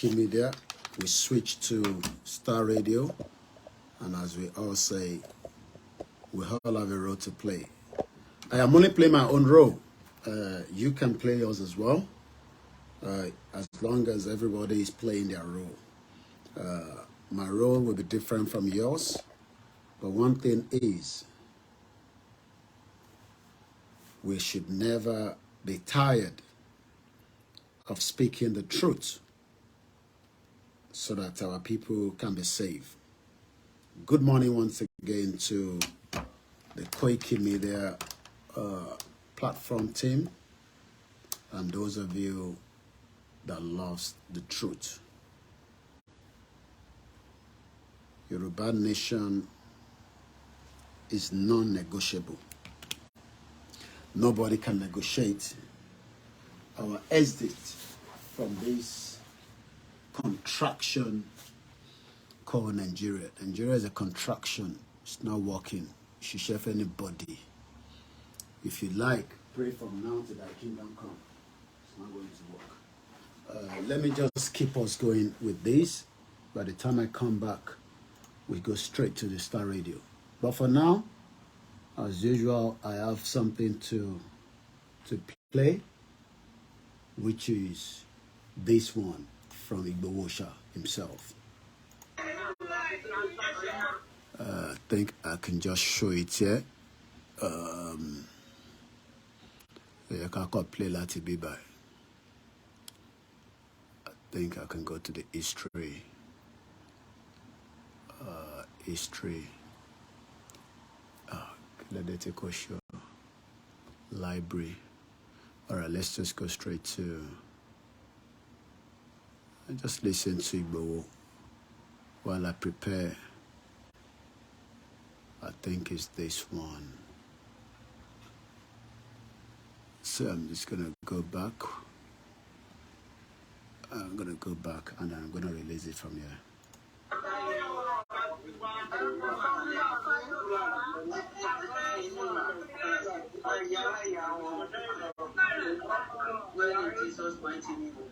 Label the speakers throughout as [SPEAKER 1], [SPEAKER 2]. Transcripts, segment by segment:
[SPEAKER 1] Koikimedia. We switch to Starr Radio, and as we all say, we all have a role to play. I am only playing my own role. You can play yours as well, as long as everybody is playing their role. My role will be different from yours, but one thing is, we should never be tired of speaking the truth so that our people can be saved. Good morning once again to the Koikimedia platform team and those of you that loves the truth. Yoruba nation is non-negotiable. Nobody can negotiate our exit from this contraction called Nigeria. Nigeria is a contraction. It's not working. You should share for anybody. If you like, pray from now till thy kingdom come. It's not going to work. Let me just keep us going with this. By the time I come back, we go straight to the Starr Radio. But for now, as usual, I have something to play, which is this one from Igbowosha himself. I think I can just show it here. I can't play Lati by. I think I can go to the history. History. Let me take a show. Library. All right, let's just go straight to. And just listen to Igbo while I prepare. I think it's this one. So I'm just gonna go back. I'm gonna go back and I'm gonna release it from here. Where Jesus went in evil.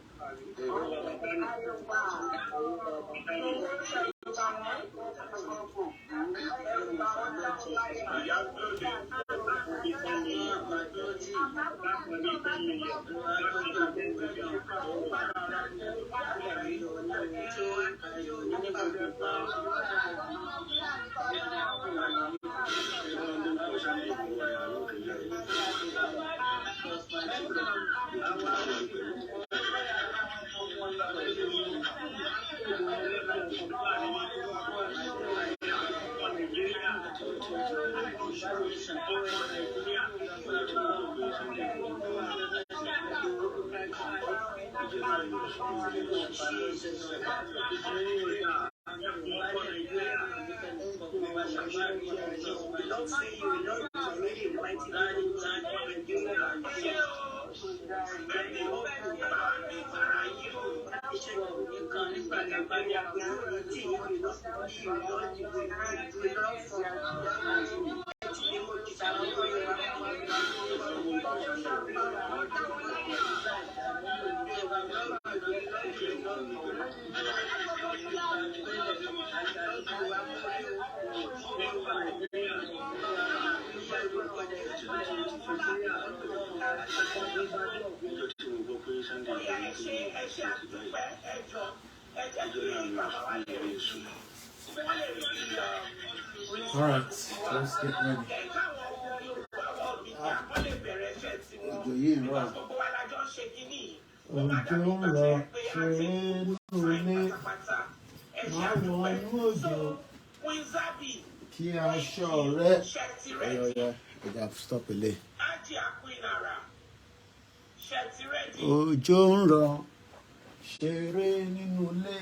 [SPEAKER 1] All right, let's get ready. Stop it. Òjò ń rọ̀, ṣeré nínú ilé.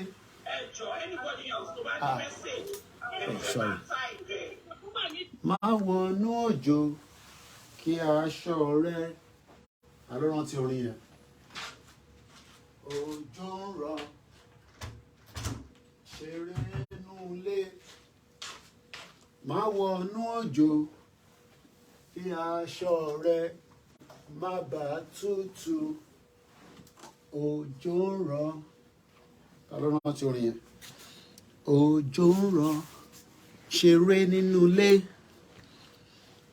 [SPEAKER 1] Sorry. Má wọnú òjò kí aṣọ rẹ. I don't want to read it. Òjò ń rọ̀, ṣeré nínú ilé. Má wọnú òjò kí aṣọ rẹ má bàa tútù. Òjò ń rọ̀, don't know what you're in. Òjò ń rọ̀, ṣeré nínú ilé.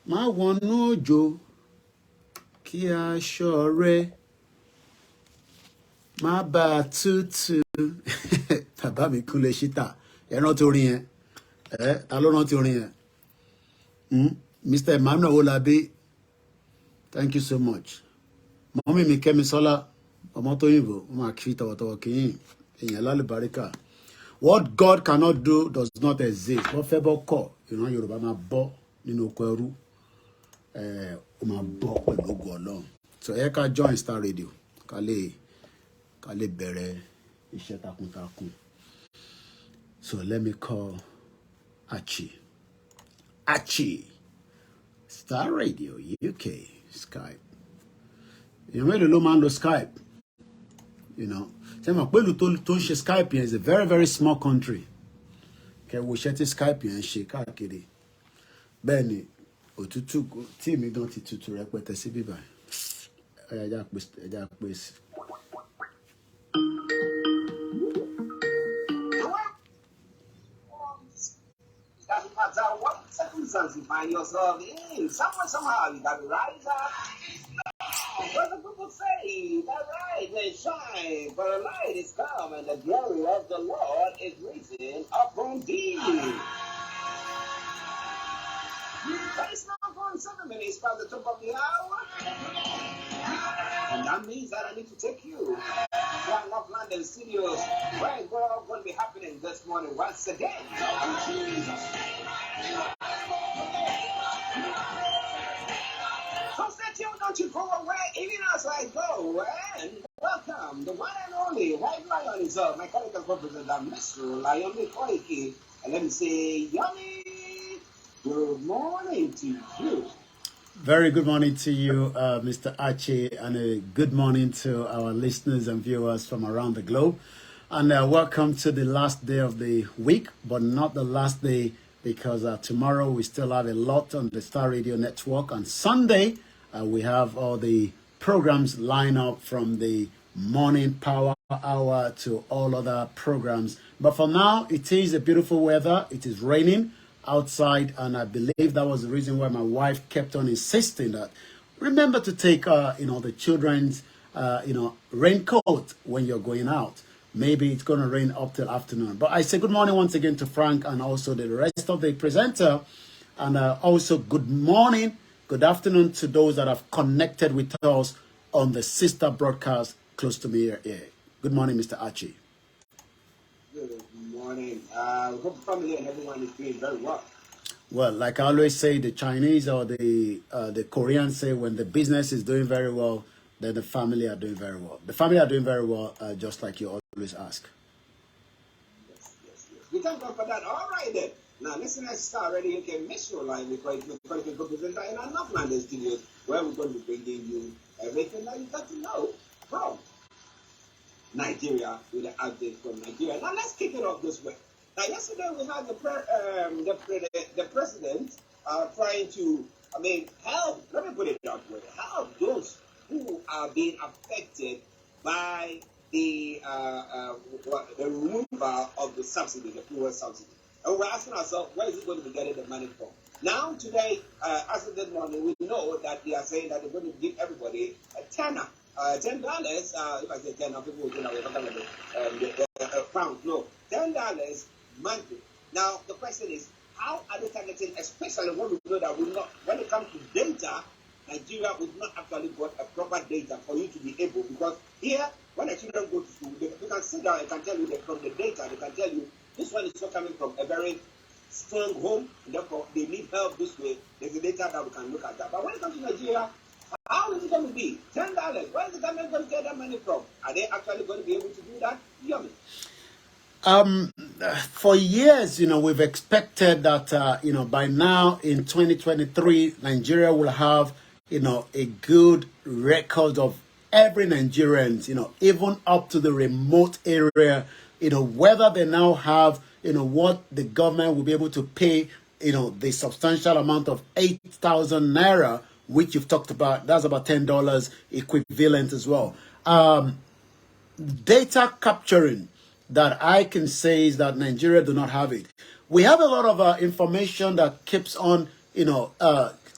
[SPEAKER 1] Má wọnú òjò, kí aṣọ rẹ má bàa tútù. Bàbá mi Kúnlé Ṣítà. Ẹ rántí orin yẹn. Ta ló rántí orin yẹn? Mr. Emmanuel Olabi, thank you so much. Mọ́mí mi Kẹ́misọ́lá, ọmọ Tóyìnbó, wọ́n máa kí tọwọ́tọwọ́ kí yín. Èèyàn lálùbáríkà. What God cannot do does not exist. Wọ́n fẹ́ bọ́ kọ̀, ìran Yorùbá máa bọ́ nínú oko ẹrú. Ó máa bọ́ pẹ̀lú ògo Ọlọ́run. So ẹ ká join Star Radio. Ká lè bẹ̀rẹ̀ iṣẹ́ takuntakun. So let me call Archie. Archie. Star Radio UK. Skype. You know, ló máa ń lo Skype. You know. Ṣé mo pé ìlú tó ń ṣe Skype yẹn is a very very small country. Kẹ́ wo iṣẹ́ tí Skype yẹn ṣe káàkiri. Bẹ́ẹ̀ ni òtútù tí mi gan ti tutù rẹpẹtẹ sí bíbá. Ẹja pè sí.
[SPEAKER 2] Doesn't matter what circumstance you find yourself in, somewhere, somehow, you got to rise up. What the people say, that rise and shine, for the light is come, and the glory of the Lord is risen upon thee. It's now gone 7 minutes by the top of the hour. And that means that I need to take you to our North London studios, where it's all going to be happening this morning once again. So stay tuned, don't you go away, even as I go. And welcome, the one and only White Lion is up. My colleague representative, Mr. Lion Koiki. And let me say, yummy. Good morning to you.
[SPEAKER 1] Very good morning to you, Mr. Archie, and a good morning to our listeners and viewers from around the globe. And welcome to the last day of the week, but not the last day, because tomorrow we still have a lot on the Star Radio Network. On Sunday, we have all the programs lined up from the morning power hour to all other programs. But for now, it is a beautiful weather. It is raining outside, and I believe that was the reason why my wife kept on insisting that remember to take the children's raincoat when you're going out. Maybe it's going to rain up till afternoon. But I say good morning once again to Frank and also the rest of the presenter, and also good morning, good afternoon to those that have connected with us on the sister broadcast close to me here. Good morning, Mr. Archie.
[SPEAKER 2] Good morning. Hope the family and everyone is doing very well.
[SPEAKER 1] Well, like I always say, the Chinese or the Koreans say when the business is doing very well, then the family are doing very well. The family are doing very well, just like you always ask.
[SPEAKER 2] Yes. We thank God for that. All right then. Now listen, let's start already. You can miss your line with Koikimedia presenter in our North London studios, where we're going to be bringing you everything that you got to know from Nigeria with the update from Nigeria. Now let's kick it off this way. Now yesterday we had the president trying to, help. Let me put it that way: help those who are being affected by the removal of the subsidy, the fuel subsidy. And we're asking ourselves, where is he going to be getting the money from? Now today, as of this morning, we know that they are saying that they're going to give everybody a tenner. $10, if I say 10, people will think that we're talking about the pound. No, $10 monthly. Now, the question is, how are they targeting, especially when we know that when it comes to data, Nigeria would not actually got a proper data for you to be able, because here, when the children go to school, they can sit down and can tell you that from the data, they can tell you, this one is not coming from a very strong home, and therefore they need help this way. There's a data that we can look at that. But when it comes to Nigeria, how is it going to be? $10. Where is the government going to get that money from? Are they actually going to be able to do that? Yummy.
[SPEAKER 1] For years, we've expected that, by now in 2023, Nigeria will have, a good record of every Nigerian, even up to the remote area, whether they now have, what the government will be able to pay, the substantial amount of 8,000 naira, which you've talked about. That's about $10 equivalent as well. Data capturing that I can say is that Nigeria do not have it. We have a lot of information that keeps on,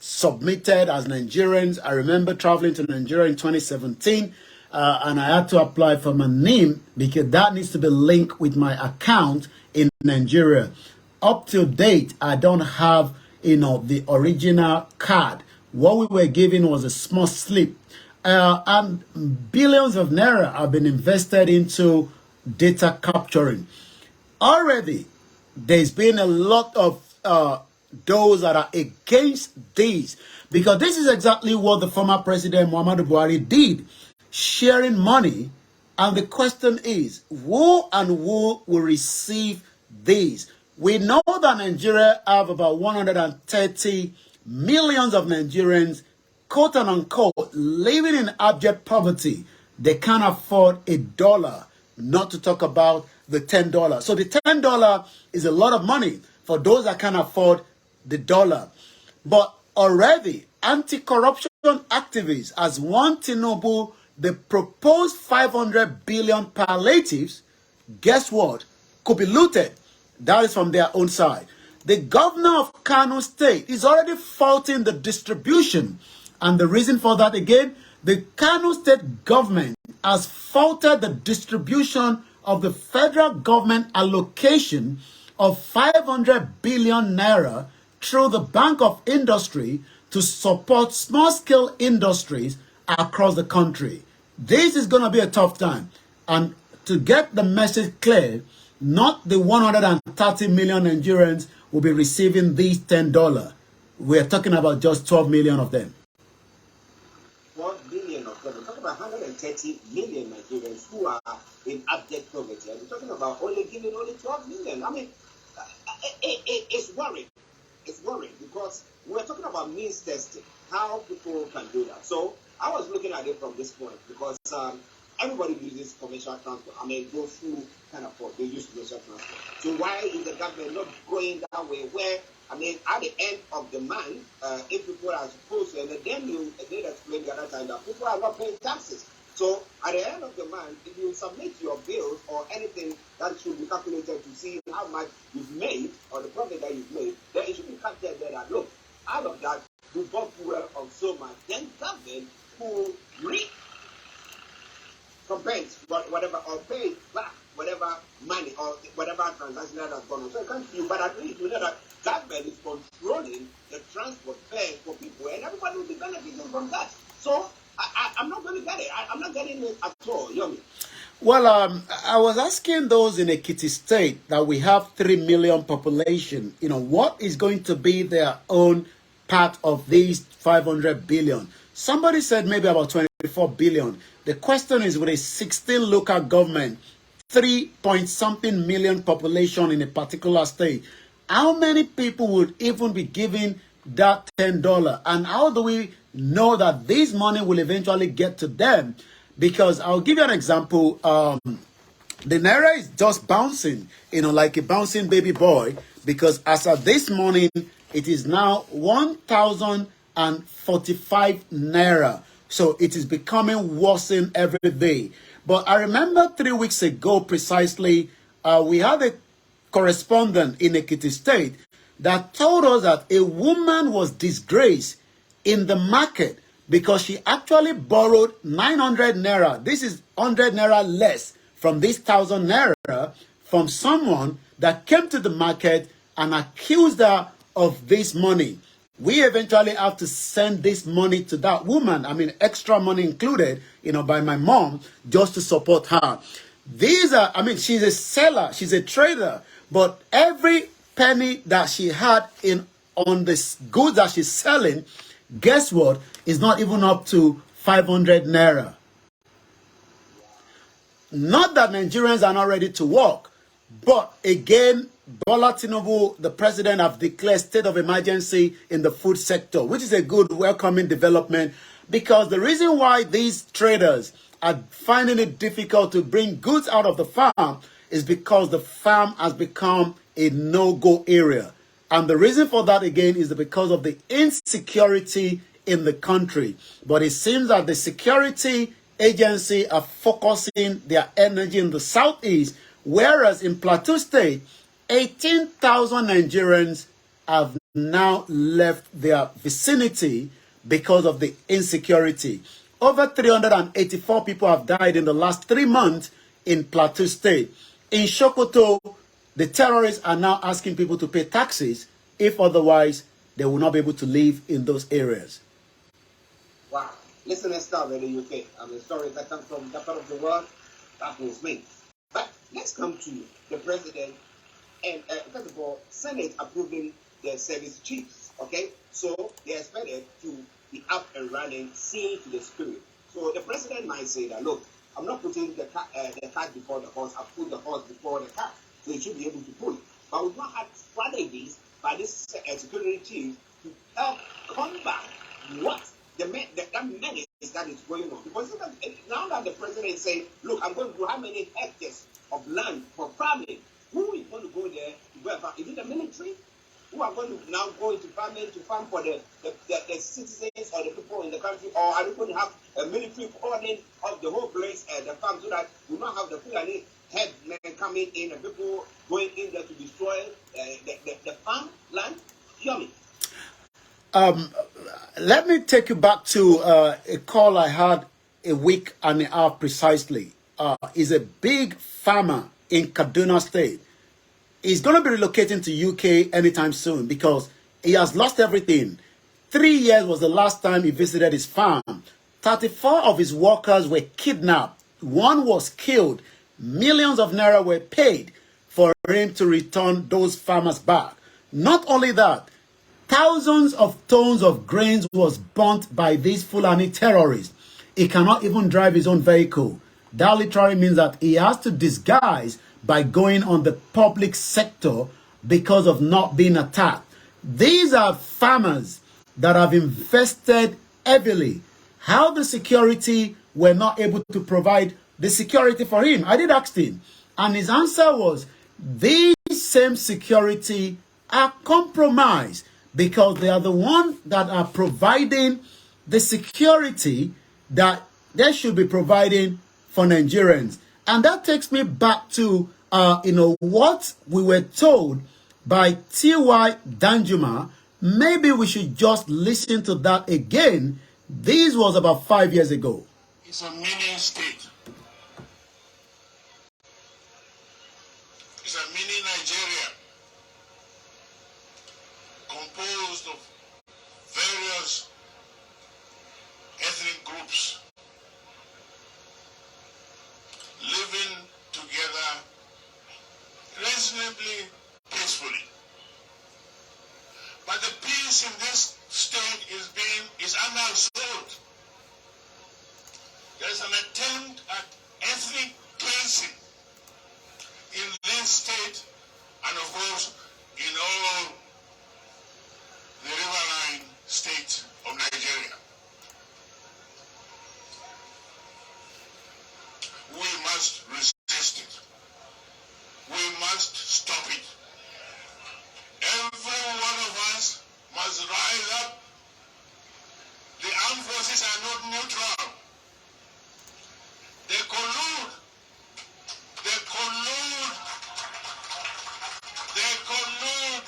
[SPEAKER 1] submitted as Nigerians. I remember traveling to Nigeria in 2017, and I had to apply for my name because that needs to be linked with my account in Nigeria. Up to date, I don't have, the original card. What we were given was a small slip. And billions of naira have been invested into data capturing. Already, there's been a lot of those that are against this, because this is exactly what the former president Muhammadu Buhari did, sharing money. And the question is, who and who will receive these? We know that Nigeria have about 130 millions of Nigerians, quote and unquote, living in abject poverty. They can't afford $1, not to talk about the $10. So the $10 is a lot of money for those that can't afford the dollar. But already, anti-corruption activists has warned Tinubu the proposed 500 billion palliatives, guess what, could be looted. That is from their own side. The governor of Kano State is already faulting the distribution. And the reason for that, again, the Kano State government has faulted the distribution of the federal government allocation of 500 billion naira through the Bank of Industry to support small-scale industries across the country. This is going to be a tough time. And to get the message clear, not the 130 million Nigerians will be receiving these $10. We're talking about just 12 million of them.
[SPEAKER 2] 12 billion of them. We're talking about 130 million Nigerians who are in abject poverty. And we're talking about only giving only 12 million. I mean, it's worrying. It's worrying because we're talking about means testing, how people can do that. So I was looking at it from this point because everybody uses commercial transport. I mean, those who can afford, they use commercial transport. So why is the government not going that way where, I mean, at the end of the month, if people are supposed to, and then you did explain the other time that people are not paying taxes. So at the end of the month, if you submit your bills or anything that should be calculated to see how much you've made or the profit that you've made, then it should be calculated there that, look, out of that, you bought fuel of so much. Then government who recompense whatever or pay back whatever money or whatever transaction that has gone on. So it comes to you, but at least you know that government is controlling the transport fares for people and everybody will be benefiting from that. So I'm not going to get it. I'm not getting it at all, Yomi.
[SPEAKER 1] Well, I was asking those in Ekiti State that we have 3 million population, what is going to be their own part of these 500 billion? Somebody said maybe about 24 billion. The question is, with a 16 local government, 3-point-something million population in a particular state, how many people would even be giving that $10? And how do we know that this money will eventually get to them? Because I'll give you an example. The naira is just bouncing, like a bouncing baby boy, because as of this morning, it is now 1,045 naira. So it is becoming worse every day. But I remember 3 weeks ago precisely, we had a correspondent in Ekiti State that told us that a woman was disgraced in the market because she actually borrowed 900 naira. This is 100 naira less from this 1,000 naira from someone that came to the market and accused her of this money. We eventually have to send this money to that woman. I mean, extra money included, by my mom, just to support her. These are, she's a seller, she's a trader, but every penny that she had on the goods that she's selling, guess what, is not even up to 500 naira. Not that Nigerians are not ready to work, but again, Bola Tinubu, the president, have declared state of emergency in the food sector, which is a good, welcoming development, because the reason why these traders are finding it difficult to bring goods out of the farm is because the farm has become a no-go area. And the reason for that, again, is because of the insecurity in the country. But it seems that the security agency are focusing their energy in the southeast, Whereas in Plateau State, 18,000 Nigerians have now left their vicinity because of the insecurity. Over 384 people have died in the last 3 months in Plateau State. In Sokoto, the terrorists are now asking people to pay taxes. If otherwise, they will not be able to live in those areas.
[SPEAKER 2] Wow. Listen to Starr in the UK. And the stories that come from that part of the world, that was me. But let's come to the president and, first of all, Senate approving the service chiefs. Okay? So they are expected to be up and running, seeing to the spirit. So the president might say that, look, I'm not putting the cart before the horse, I put the horse before the cart. So you should be able to pull it. But we've not had strategies by this security chief to help combat what that menace that is going on. Because now that the president is saying, look, I'm going to do how many hectares of land for farming, who is going to go there to go and farm? Is it the military? Who are going to now go into farming to farm for the citizens or the people in the country? Or are we going to have a military calling of the whole place and the farm so that we not have the Fulani headmen coming in and people going in there to destroy the farm land? Yummy.
[SPEAKER 1] Let me take you back to a call I had a week and a half precisely. Is a big farmer in Kaduna State. He's going to be relocating to UK anytime soon because he has lost everything. 3 years was the last time he visited his farm. 34 of his workers were kidnapped. One was killed. Millions of naira were paid for him to return those farmers back. Not only that, thousands of tons of grains was burnt by these Fulani terrorists. He cannot even drive his own vehicle. That literally means that he has to disguise by going on the public sector because of not being attacked. These are farmers that have invested heavily. How the security were not able to provide the security for him? I did ask him. And his answer was, these same security are compromised because they are the ones that are providing the security that they should be providing for Nigerians. And that takes me back to, what we were told by T.Y. Danjuma. Maybe we should just listen to that again. This was about 5 years ago.
[SPEAKER 3] It's a mini state. It's a mini Nigeria composed of various ethnic groups living together reasonably peacefully. But the peace in this state is under assault. There is an attempt at ethnic cleansing in this state and of course in all the riverine states of Nigeria. We must resist it. We must stop it. Every one of us must rise up. The armed forces are not neutral. They collude. They collude. They collude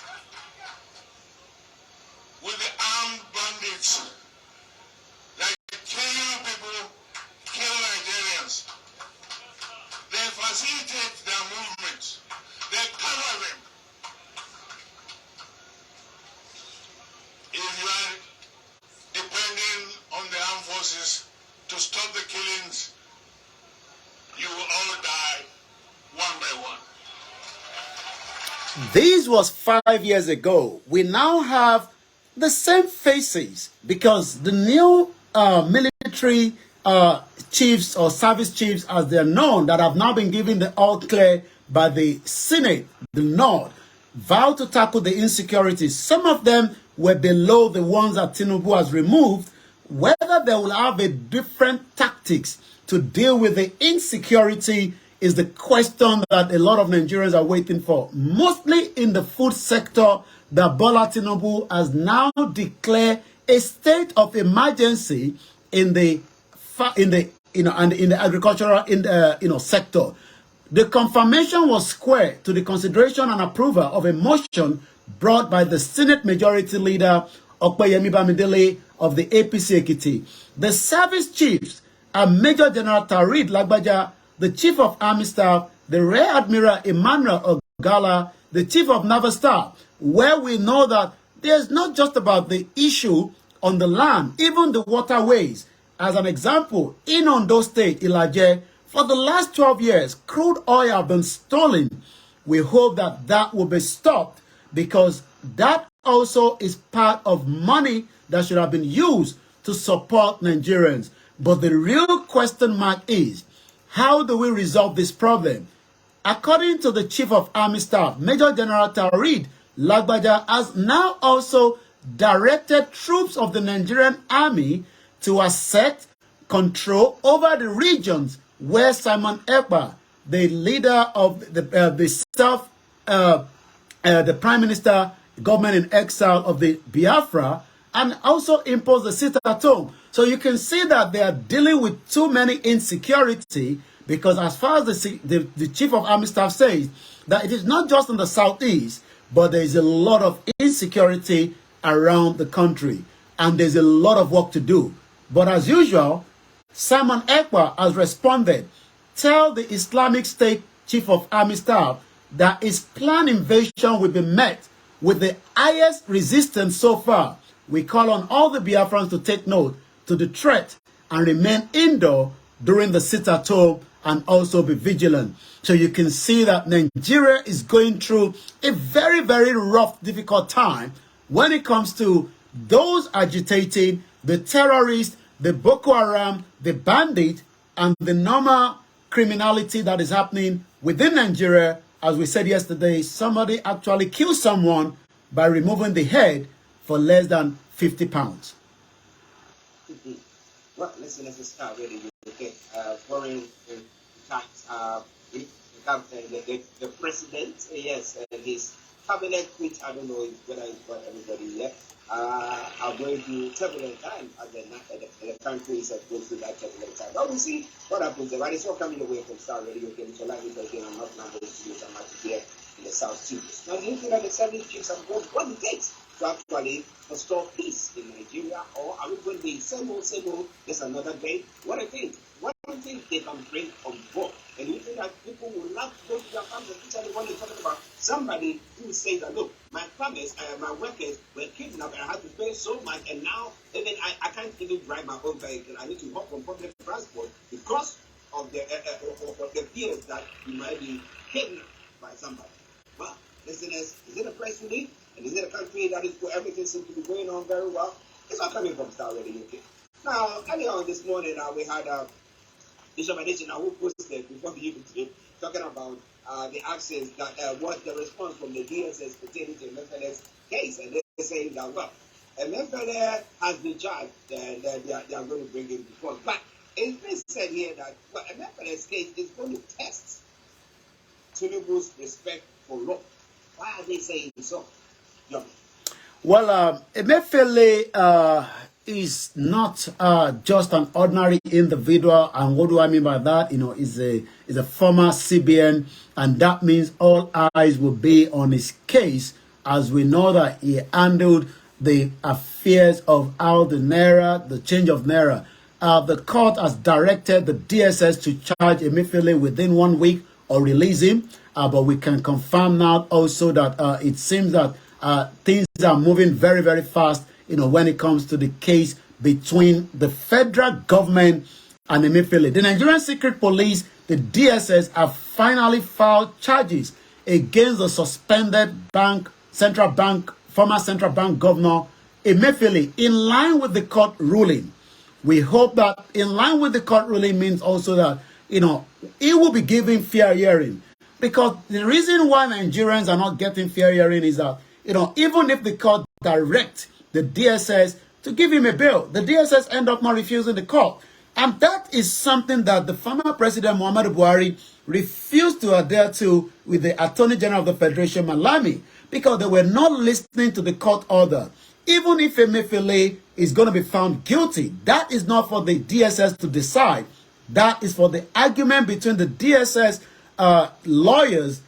[SPEAKER 3] with the armed bandits. They kill people, kill Nigerians. They facilitate their movements. They cover them. If you are depending on the armed forces to stop the killings, you will all die one by one.
[SPEAKER 1] This was 5 years ago. We now have the same faces because the new military chiefs or service chiefs, as they're known, that have now been given the all clear by the Senate, the North, vow to tackle the insecurities. Some of them were below the ones that Tinubu has removed. Whether they will have a different tactics to deal with the insecurity is the question that a lot of Nigerians are waiting for. Mostly in the food sector, that Bola Tinubu has now declared a state of emergency in the agricultural sector. The confirmation was square to the consideration and approval of a motion brought by the Senate Majority Leader Opeyemi Bamidele of the APC Ekiti. The service chiefs are Major General Tarid Lagbaja, the Chief of Army Staff, the Rear Admiral Emmanuel Ogala, the Chief of Naval Staff, where we know that there's not just about the issue on the land, even the waterways. As an example, in Ondo State, Ilaje, for the last 12 years, crude oil have been stolen. We hope that that will be stopped because that also is part of money that should have been used to support Nigerians. But the real question mark is, how do we resolve this problem? According to the Chief of Army Staff, Major General Tarid Lagbaja has now also directed troops of the Nigerian Army to assert control over the regions where Simon Ekpa, the leader of the Prime Minister, government in exile of the Biafra, and also impose the sit-at-home. So you can see that they are dealing with too many insecurity, because as far as the Chief of Army Staff says, that it is not just in the southeast, but there is a lot of insecurity around the country, and there's a lot of work to do. But as usual, Simon Ekpa has responded. Tell the Islamic State Chief of Army Staff that his planned invasion will be met with the highest resistance so far. We call on all the Biafrans to take note to the threat and remain indoor during the sit-at-home and also be vigilant. So you can see that Nigeria is going through a very, very rough, difficult time when it comes to those agitating, the terrorists, the Boko Haram, the bandit, and the normal criminality that is happening within Nigeria. As we said yesterday, somebody actually killed someone by removing the head for less than 50 pounds.
[SPEAKER 2] Well, listen, let's start really. Okay, foreign tax, the president, yes, his cabinet, which I don't know whether it's got everybody yet, are going through turbulent times as the country is going through that turbulent time. But we'll see what happens there. Right? It's all coming away from Starr Radio. Okay, so like this again, I'm not going to do some much here in the South Studios. Now, do you think that the 7 chiefs have what it takes to actually restore peace in Nigeria, or are we going to be same old, just another day? What do you think? What do you think they can bring on board? And you think that people will not go to their farms and each other when they're talking about somebody who says that, look, my farmers, my workers were kidnapped and I had to pay so much, and now even I can't even drive my own vehicle. I need to hop on public transport because of the fears that you might be kidnapped by somebody. Well, listeners, is it a place we need? And is it a country that is where everything seems to be going on very well? It's all coming from Starr Radio UK. Now, earlier on this morning, we had Bishop Adesina who posted before the evening talking about the actions that was the response from the DSS pertaining to the Memphis case. And they're saying that, well, Memphis has been charged and they are going to bring him before. But it's been said here that, well, a Memphis case is going to test Tinubu's respect for law. Why are they saying so? John.
[SPEAKER 1] Well, Emefiele is not just an ordinary individual, and what do I mean by that? You know, is a former CBN, and that means all eyes will be on his case, as we know that he handled the affairs of how the Naira, the change of Naira. The court has directed the DSS to charge Emefiele within 1 week or release him, but we can confirm now also that it seems that things are moving very, very fast, you know, when it comes to the case between the federal government and Emefiele. The Nigerian Secret Police, the DSS, have finally filed charges against the suspended former central bank governor Emefiele, in line with the court ruling. We hope that in line with the court ruling means also that, you know, he will be given fair hearing. Because the reason why Nigerians are not getting fair hearing is that, you know, even if the court direct the DSS to give him a bail, the DSS end up not refusing the court. And that is something that the former President Muhammadu Buhari refused to adhere to with the Attorney General of the Federation, Malami, because they were not listening to the court order. Even if Emefiele is going to be found guilty, that is not for the DSS to decide. That is for the argument between the DSS lawyers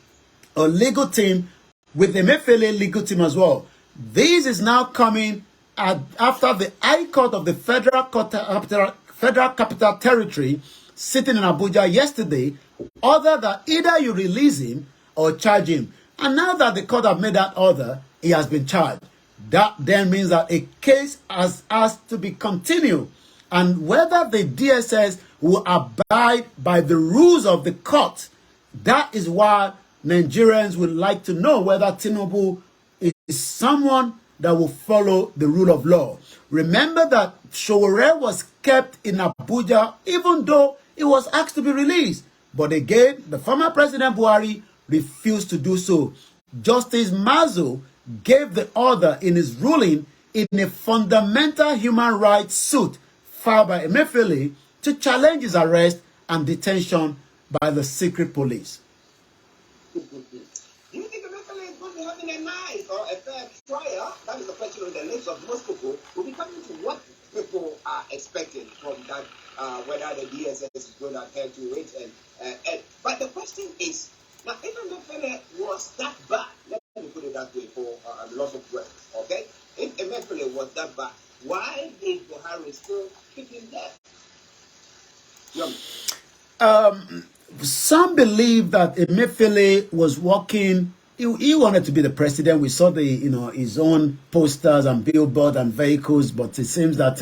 [SPEAKER 1] or legal team with the Emefiele legal team as well. This is now coming after the High Court of the Federal Capital Territory sitting in Abuja yesterday ordered that either you release him or charge him. And now that the court have made that order, he has been charged. That then means that a case has to be continued. And whether the DSS will abide by the rules of the court, that is why Nigerians would like to know whether Tinubu is someone that will follow the rule of law. Remember that Shoratge was kept in Abuja even though he was asked to be released. But again, the former President Buhari refused to do so. Justice Mazo gave the order in his ruling in a fundamental human rights suit filed by Emefiele to challenge his arrest and detention by the secret police.
[SPEAKER 2] Do you think Emefiele is going to be having a nice or a fair trial? That is the question on the lips of most people. Will be coming to what people are expecting from that, whether the DSS is going to adhere to it. But the question is, now, if Emefiele was that bad, let me put it that way for lots of words, okay? If Emefiele was that bad, why did Buhari still keep him there?
[SPEAKER 1] Some believe that Emefiele was working. He wanted to be the president. We saw his own posters and billboards and vehicles, but it seems that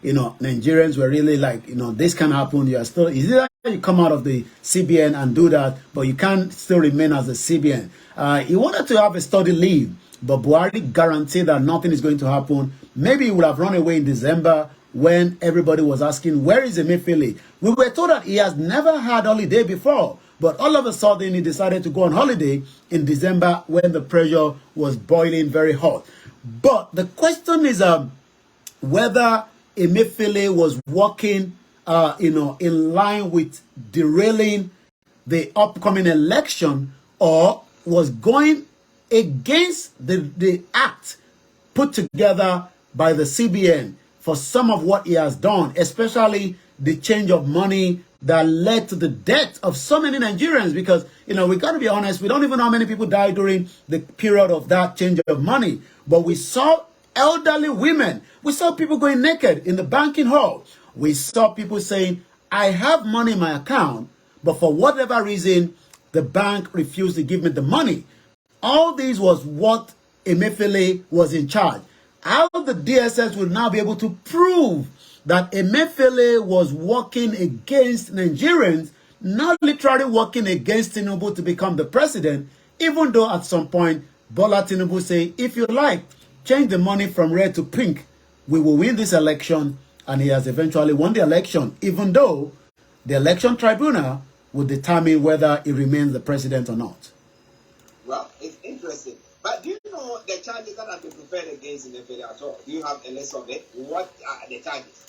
[SPEAKER 1] Nigerians were really like, this can happen. You are still, is it that you come out of the CBN and do that, but you can't still remain as the CBN. He wanted to have a study leave, but Buhari guaranteed that nothing is going to happen. Maybe he would have run away in December when everybody was asking, where is Emefiele? We were told that he has never had holiday before, but all of a sudden he decided to go on holiday in December when the pressure was boiling very hot. But the question is whether Emefiele was working in line with derailing the upcoming election or was going against the act put together by the CBN for some of what he has done, especially the change of money that led to the death of so many Nigerians. Because, we got to be honest, we don't even know how many people died during the period of that change of money. But we saw elderly women. We saw people going naked in the banking hall. We saw people saying, I have money in my account, but for whatever reason, the bank refused to give me the money. All this was what Emefiele was in charge. How the DSS will now be able to prove that Emefiele was working against Nigerians, not literally working against Tinubu to become the president, even though at some point Bola Tinubu say, if you like, change the money from red to pink, we will win this election, and he has eventually won the election, even though the election tribunal will determine whether he remains the president or not.
[SPEAKER 2] Well, it's interesting. But do you know the charges that have been preferred against Emefiele at all? Do you have a list of it? What are the charges?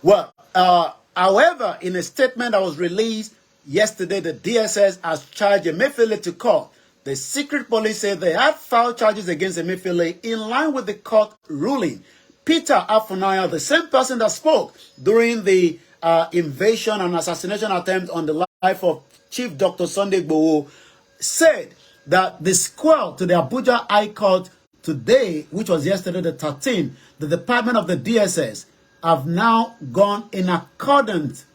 [SPEAKER 1] Well, however, in a statement that was released yesterday, the DSS has charged Emefiele to court. The secret police said they had filed charges against Emefiele in line with the court ruling. Peter Afunaya, the same person that spoke during the invasion and assassination attempt on the life of Chief Dr. Sunday Igboho, said that the squall to the Abuja High Court today, which was yesterday the 13th, the Department of the DSS have now gone in accordance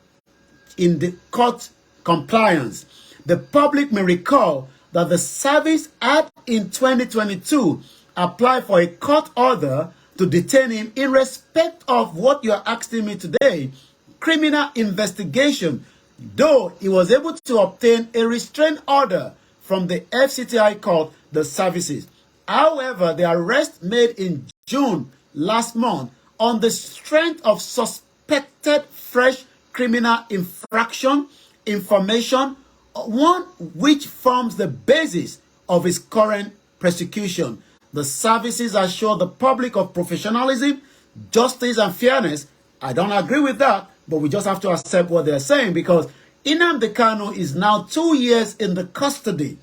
[SPEAKER 1] in the court compliance. The public may recall that the service had in 2022 applied for a court order to detain him in respect of what you are asking me today, criminal investigation, though he was able to obtain a restraint order from the FCTI court, the services. However, the arrest made in June last month on the strength of suspected fresh criminal infraction information, one which forms the basis of his current prosecution. The services assure the public of professionalism, justice, and fairness. I don't agree with that, but we just have to accept what they're saying, because Nnamdi Kanu is now 2 years in the custody.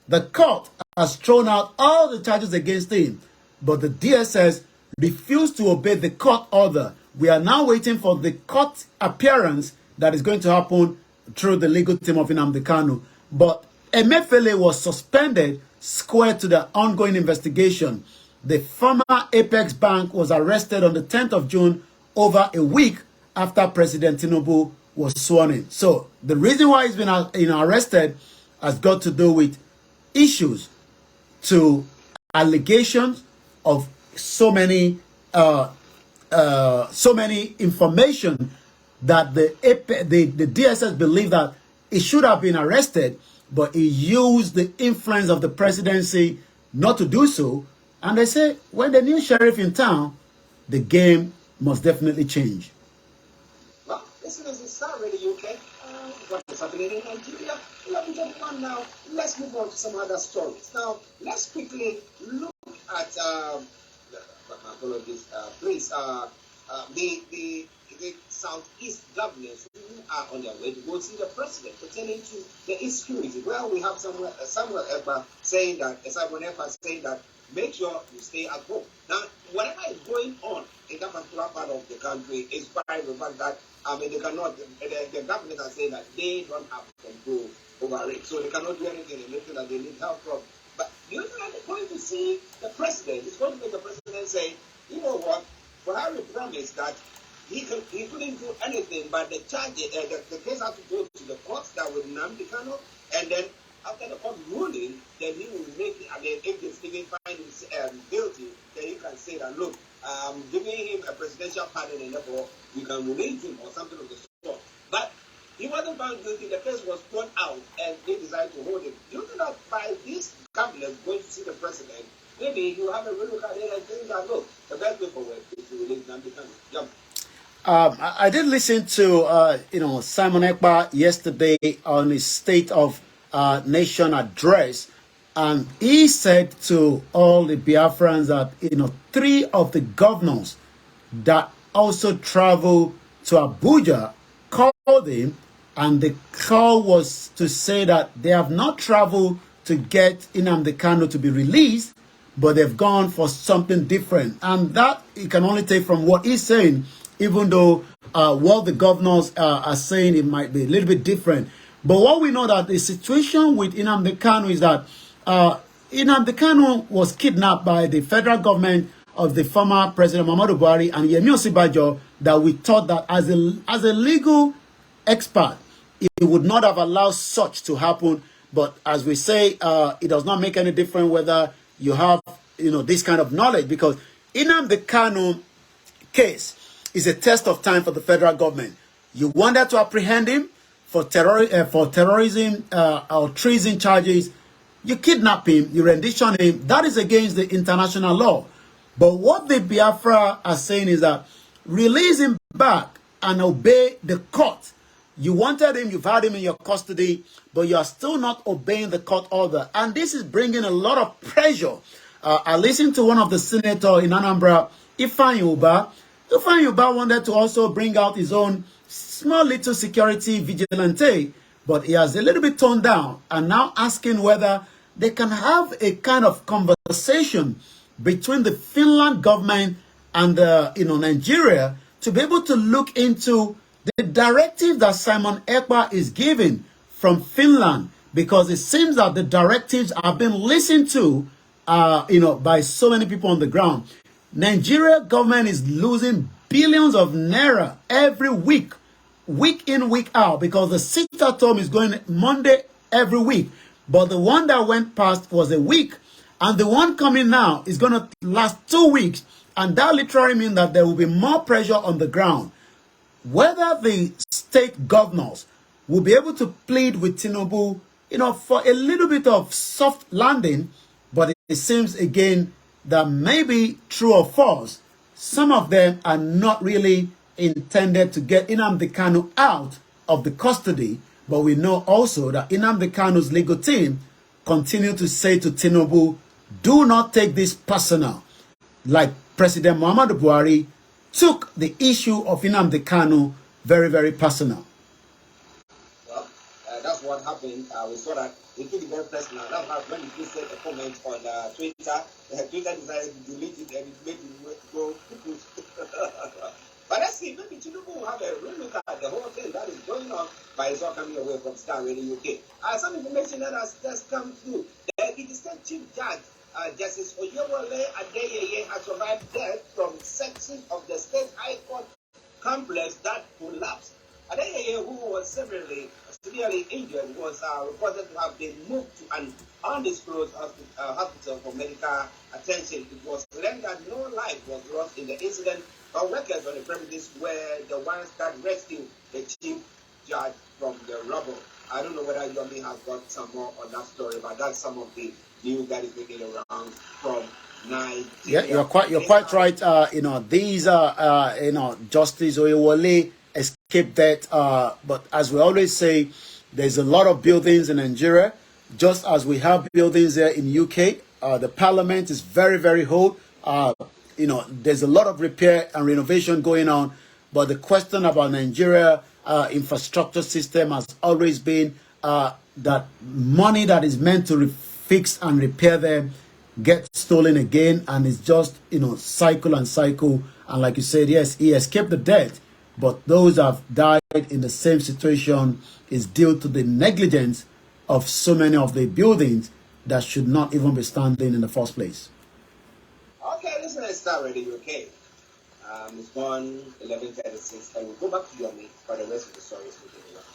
[SPEAKER 1] The court has thrown out all the charges against him, but the DSS refused to obey the court order. We are now waiting for the court appearance that is going to happen through the legal team of Nnamdi Kanu. But Emefiele was suspended square to the ongoing investigation. The former Apex Bank was arrested on the 10th of June, over a week after President Tinubu was sworn in. So the reason why he's been arrested has got to do with issues to allegations of so many information that the DSS believe that he should have been arrested, but he used the influence of the presidency not to do so. And they say when the new sheriff in town, the game must definitely change.
[SPEAKER 2] Well, listen, this is Starr Radio UK. What is happening in Nigeria? 11:31 now. Let's move on to some other stories. Now, let's quickly look at my apologies, please. The Southeast governors who are on their way to go see the president pertaining to the insecurity. Well, we have Samuel Ekpa saying that make sure you stay at home. Now, whatever is going on in that particular part of the country is by the fact that they cannot. The government are saying that they don't have control over it, so they cannot do anything. Anything that they need help from. But you know, they're going to see the president. It's going to make the president say, you know what? Buhari promised that he couldn't do anything, but the charge, the case has to go to the court that with Nnamdi Kanu, and then after the court ruling, then he will make it. And then if the Stephen find him guilty, then you can say that look, giving him a presidential pardon and therefore you can release him or something of the sort. But he wasn't found guilty. The case was thrown out, and they decided to hold him. You do not by this cabinet going to see the president. Maybe you have a real look at it and think that look, the best way forward is to release Nnamdi Kanu. Jump.
[SPEAKER 1] I did listen to Simon Ekpa yesterday on his State of Nation address, and he said to all the Biafrans that 3 of the governors that also travel to Abuja called him, and the call was to say that they have not traveled to get Nnamdi Kanu to be released, but they've gone for something different, and that you can only take from what he's saying. Even though what the governors are saying, it might be a little bit different. But what we know that the situation with Nnamdi Kanu is that Nnamdi Kanu was kidnapped by the federal government of the former President Muhammadu Buhari and Yemi Osinbajo, that we thought that as a legal expert, it would not have allowed such to happen. But as we say, it does not make any difference whether you have this kind of knowledge, because Nnamdi Kanu case is a test of time for the federal government. You wanted to apprehend him for terrorism or treason charges. You kidnap him, you rendition him. That is against the international law. But what the Biafra are saying is that release him back and obey the court. You wanted him, you've had him in your custody, but you are still not obeying the court order. And this is bringing a lot of pressure. I listened to one of the senators in Anambra, Ifeanyi Uba. Ifeanyi Uba wanted to also bring out his own small little security vigilante, but he has a little bit toned down and now asking whether they can have a kind of conversation between the Finland government and Nigeria to be able to look into the directive that Simon Ekpa is giving from Finland, because it seems that the directives have been listened to by so many people on the ground. Nigeria government is losing billions of naira every week, week in, week out, because the sit-at-home is going Monday every week. But the one that went past was a week, and the one coming now is going to last 2 weeks. And that literally means that there will be more pressure on the ground. Whether the state governors will be able to plead with Tinubu, for a little bit of soft landing, but it seems again that maybe true or false, some of them are not really intended to get Nnamdi Kanu out of the custody. But we know also that Nnamdi Kanu's legal team continue to say to Tinubu, do not take this personal, like President Muhammadu Buhari took the issue of Nnamdi Kanu very, very personal.
[SPEAKER 2] Well, that's what happened. We saw that he took it very personal. That's why when he posted a comment on Twitter, Twitter decided to delete it and it made it go. But let's see, maybe Tinubu will have a real look at the whole thing that is going on, but it's all coming away from Starr Radio UK. Some information that has just come through. The Ekiti State Chief Judge, Justice Oyewole Adeyeye, has survived death from section of the State High Court complex that collapsed. Adeyeye, who was severely injured, was reported to have been moved to an undisclosed hospital for medical attention. It was learned that no life was lost in the incident, but workers on the premises were the ones that rescued the chief judge from the rubble. I don't know whether Yomi has got some more on that story, but that's some of the news that is making around from Nigeria.
[SPEAKER 1] Yeah, you're quite right. These are Justice Oyewole escaped death. But as we always say, there's a lot of buildings in Nigeria, just as we have buildings there in UK. The parliament is very, very old. There's a lot of repair and renovation going on. But the question about Nigeria infrastructure system has always been that money that is meant to fix and repair them gets stolen again, and it's just cycle and cycle. And like you said, yes, he escaped the death, but those that have died in the same situation is due to the negligence of so many of the buildings that should not even be standing in the first place.
[SPEAKER 2] Okay, listen to Starr Radio UK. It's gone 11:36, and we'll go back to Yomi for the rest of the stories.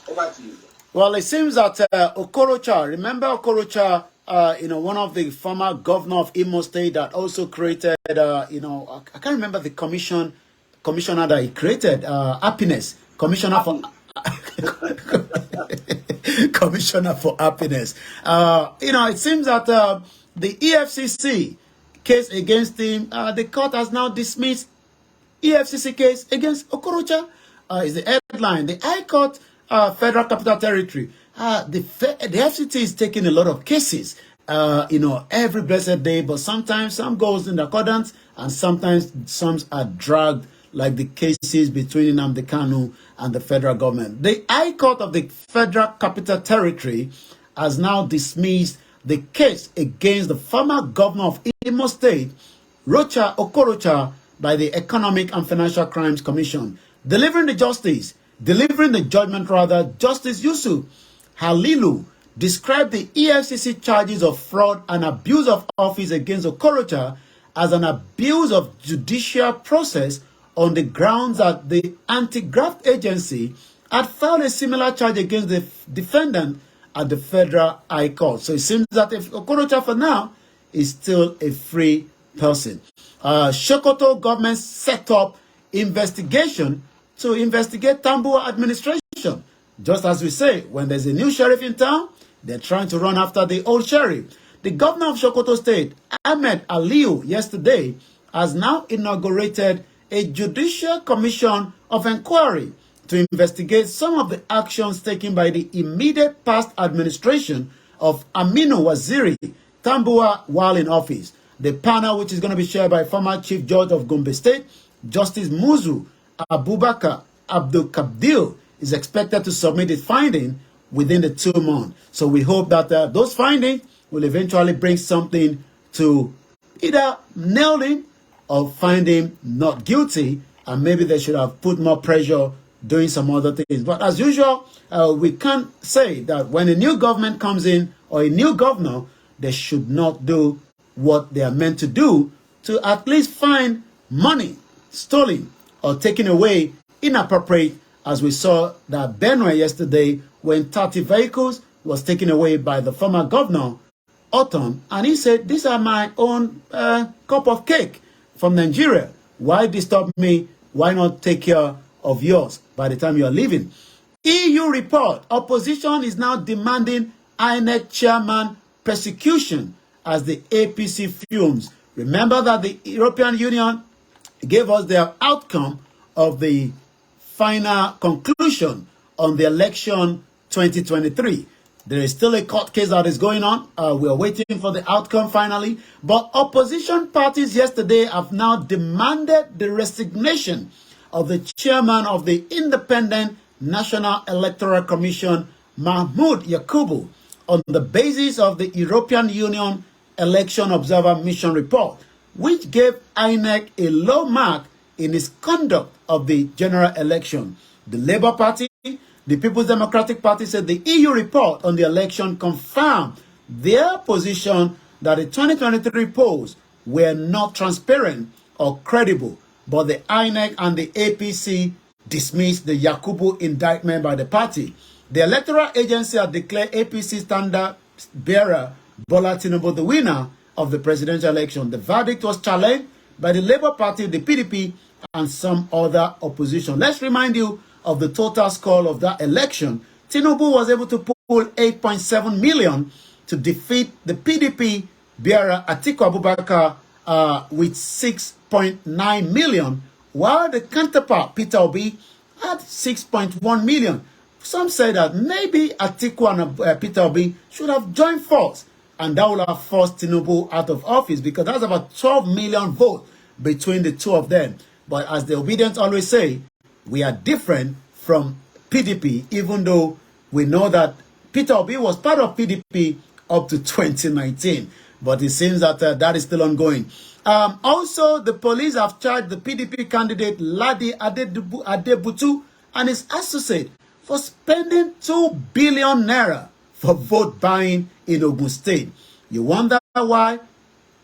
[SPEAKER 2] Over to you.
[SPEAKER 1] Well, it seems that Okorocha, remember Okorocha, one of the former governor of Imo State that also created, I can't remember the commissioner that he created, Happiness, Commissioner for Commissioner for Happiness. It seems that the EFCC case against him, the court has now dismissed EFCC case against Okorocha. Is the headline. The High Court, Federal Capital Territory. The FCT is taking a lot of cases, every blessed day, but sometimes some goes in accordance and sometimes some are dragged, like the cases between Nnamdi Kanu and the federal government. The High Court of the Federal Capital Territory has now dismissed the case against the former governor of Imo State, Rocha Okorocha, by the Economic and Financial Crimes Commission. Delivering the judgment, Justice Yusuf Halilu described the EFCC charges of fraud and abuse of office against Okorocha as an abuse of judicial process on the grounds that the anti-graft agency had filed a similar charge against the defendant at the Federal High Court. So it seems that if Okorocha for now is still a free person. Sokoto government set up investigation to investigate Tambuwa administration. Just as we say, when there's a new sheriff in town, they're trying to run after the old sheriff. The governor of Sokoto State, Ahmed Aliyu, yesterday has now inaugurated a judicial commission of inquiry to investigate some of the actions taken by the immediate past administration of Aminu Waziri Tambuwa while in office. The panel, which is going to be chaired by former Chief Judge of Gombe State, Justice Muzu Abubakar Abdul Kabdil, is expected to submit its finding within the 2 months. So we hope that those findings will eventually bring something to either nail him or find him not guilty, and maybe they should have put more pressure doing some other things. But as usual, we can't say that when a new government comes in or a new governor, they should not do what they are meant to do to at least find money stolen or taken away inappropriate, as we saw that Benue yesterday when 30 vehicles was taken away by the former governor, Oton, and he said, these are my own cup of cake from Nigeria. Why disturb me? Why not take care of yours by the time you are leaving? EU report, opposition is now demanding INEC chairman persecution as the APC fumes. Remember that the European Union gave us their outcome of the final conclusion on the election 2023. There is still a court case that is going on. We are waiting for the outcome finally. But opposition parties yesterday have now demanded the resignation of the chairman of the Independent National Electoral Commission, Mahmoud Yakubu, on the basis of the European Union Election Observer Mission report, which gave INEC a low mark in its conduct of the general election. The Labour Party, the People's Democratic Party said the EU report on the election confirmed their position that the 2023 polls were not transparent or credible, but the INEC and the APC dismissed the Yakubu indictment by the party. The electoral agency had declared APC standard bearer Bola Tinubu the winner of the presidential election. The verdict was challenged by the Labour Party, the PDP, and some other opposition. Let's remind you of the total score of that election. Tinubu was able to pull 8.7 million to defeat the PDP bearer Atiku Abubakar with 6.9 million, while the counterpart Peter Obi had 6.1 million. Some say that maybe Atiku and Peter Obi should have joined force, and that would have forced Tinubu out of office, because that's about 12 million votes between the two of them. But as the Obedience always say, we are different from PDP, even though we know that Peter Obi was part of PDP up to 2019. But it seems that that is still ongoing. Also, the police have charged the PDP candidate Ladi Adebutu and his associate for spending 2 billion naira for vote buying in Ogun State. You wonder why,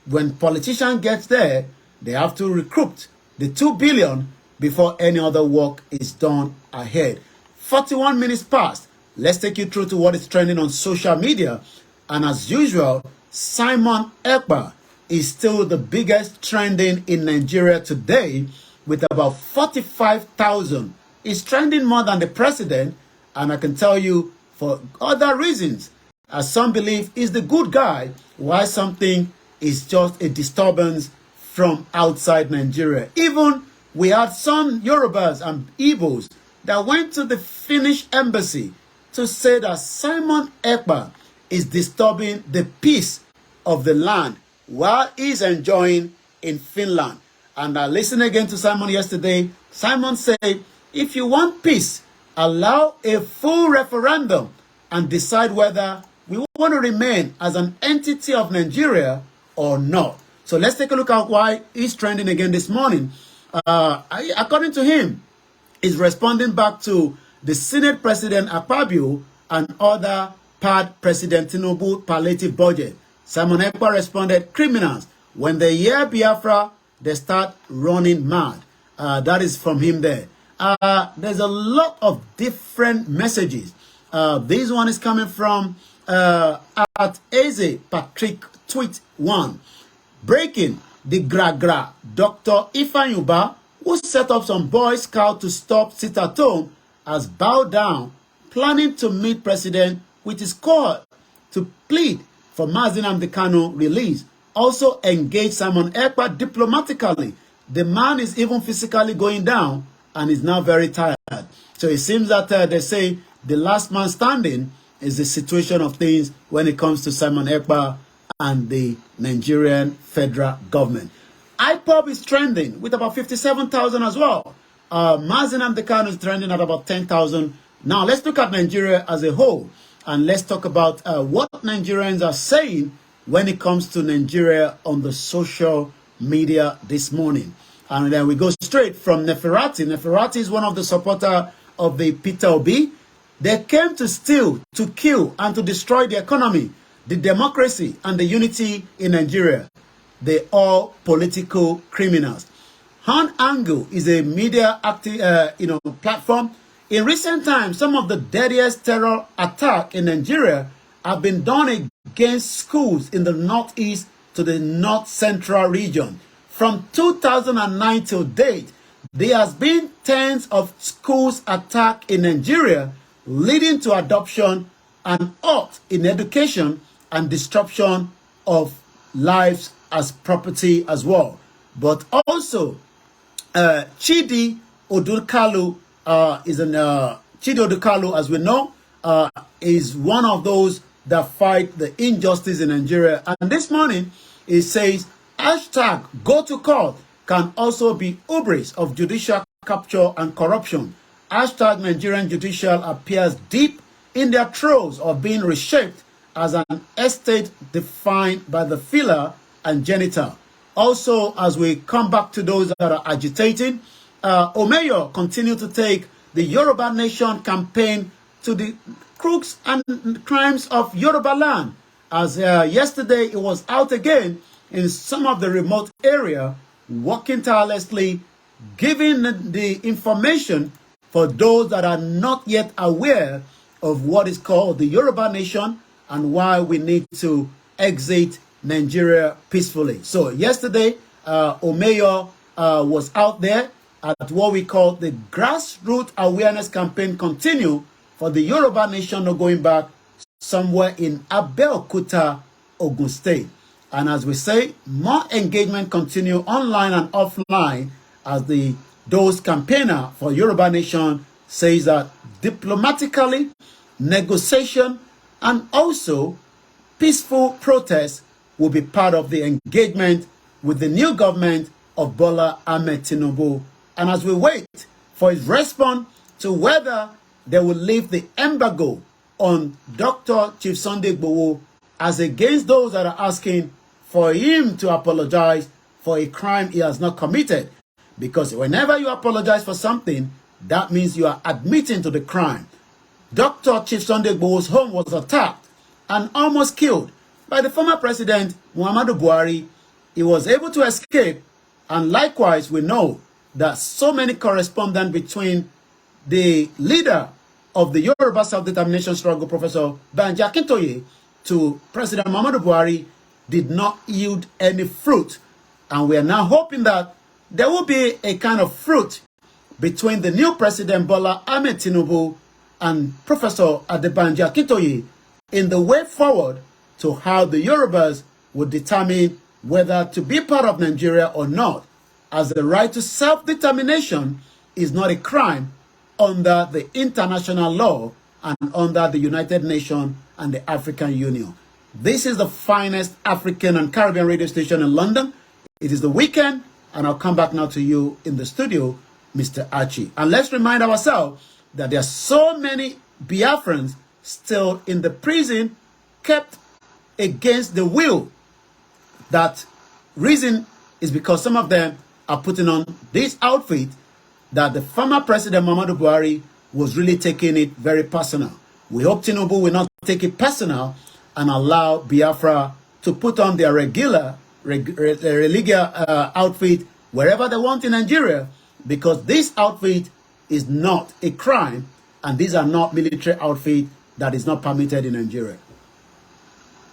[SPEAKER 1] when politicians get there, they have to recruit the 2 billion before any other work is done ahead. 41 minutes past. Let's take you through to what is trending on social media. And as usual, Simon Ekpa is still the biggest trending in Nigeria today with about 45,000. It's trending more than the president, and I can tell you for other reasons. As some believe is the good guy, while something is just a disturbance from outside Nigeria. Even we had some Yorubas and Igbos that went to the Finnish embassy to say that Simon Ekpa is disturbing the peace of the land while he's enjoying in Finland. And I listened again to Simon yesterday. Simon said, if you want peace, allow a full referendum and decide whether we want to remain as an entity of Nigeria or not. So let's take a look at why he's trending again this morning. According to him, he's responding back to the Senate President Akpabio and other PAD President Tinubu palliative budget. Simon Ekpa responded, criminals, when they hear Biafra, they start running mad. That is from him there. There's a lot of different messages. This one is coming from at Eze Patrick Tweet 1. Breaking the Gra Dr. Ifeanyuba, who set up some Boy Scout to stop sit-at-home, has bowed down, planning to meet President with his cohort to plead for Mazi Nnamdi Kanu release. Also engage Simon Ekpa diplomatically. The man is even physically going down and is now very tired. So it seems that they say the last man standing is the situation of things when it comes to Simon Ekpa and the Nigerian federal government. IPOB is trending with about 57,000 as well. Mazi Nnamdi Kanu is trending at about 10,000. Now let's look at Nigeria as a whole, and let's talk about what Nigerians are saying when it comes to Nigeria on the social media this morning. And then we go straight from Neferati. Neferati is one of the supporters of the Peter Obi. They came to steal, to kill, and to destroy the economy, the democracy, and the unity in Nigeria. They're all political criminals. Han Angle is a media platform. In recent times, some of the deadliest terror attacks in Nigeria have been done against schools in the northeast to the north central region. From 2009 till date, there has been tens of schools attacked in Nigeria, leading to adoption and halt in education and disruption of lives as property as well. But also, Chidi Odukalu Chidi Odukalu, as we know, is one of those that fight the injustice in Nigeria. And this morning, it says, hashtag go to court can also be hubris of judicial capture and corruption. Hashtag Nigerian judicial appears deep in their throes of being reshaped as an estate defined by the filler and genital. Also, as we come back to those that are agitating, Omeyo continued to take the Yoruba Nation campaign to the crooks and crimes of Yoruba land. As yesterday, it was out again in some of the remote area, working tirelessly, giving the information for those that are not yet aware of what is called the Yoruba Nation and why we need to exit Nigeria peacefully. So yesterday, Omeyo was out there at what we call the grassroots awareness campaign continue for the Yoruba Nation not going back somewhere in Abeokuta, Ogun State. And as we say, more engagement continue online and offline as those campaigner for Yoruba Nation says that diplomatically, negotiation, and also peaceful protest will be part of the engagement with the new government of Bola Ahmed Tinubu. And as we wait for his response to whether they will lift the embargo on Dr. Chief Sunday Igboho as against those that are asking for him to apologize for a crime he has not committed. Because whenever you apologize for something, that means you are admitting to the crime. Dr. Chief Sunday Igboho's home was attacked and almost killed by the former president, Muhammadu Buhari. He was able to escape, and likewise, we know that so many correspondence between the leader of the Yoruba self-determination struggle, Professor Banji Akintoye, to President Muhammadu Buhari did not yield any fruit. And we are now hoping that there will be a kind of fruit between the new President Bola Ahmed Tinubu and Professor Adebanji Akintoye in the way forward to how the Yorubas would determine whether to be part of Nigeria or not, as the right to self-determination is not a crime under the international law and under the United Nations and the African Union. This is the finest African and Caribbean radio station in London. It is the weekend, and I'll come back now to you in the studio, Mr. Archie. And let's remind ourselves that there are so many Biafrans still in the prison, kept against the will. That reason is because some of them are putting on this outfit that the former President Muhammadu Buhari was really taking it very personal. We hope Tinubu will not take it personal and allow Biafra to put on their regular outfit wherever they want in Nigeria, because this outfit is not a crime and these are not military outfit that is not permitted in Nigeria.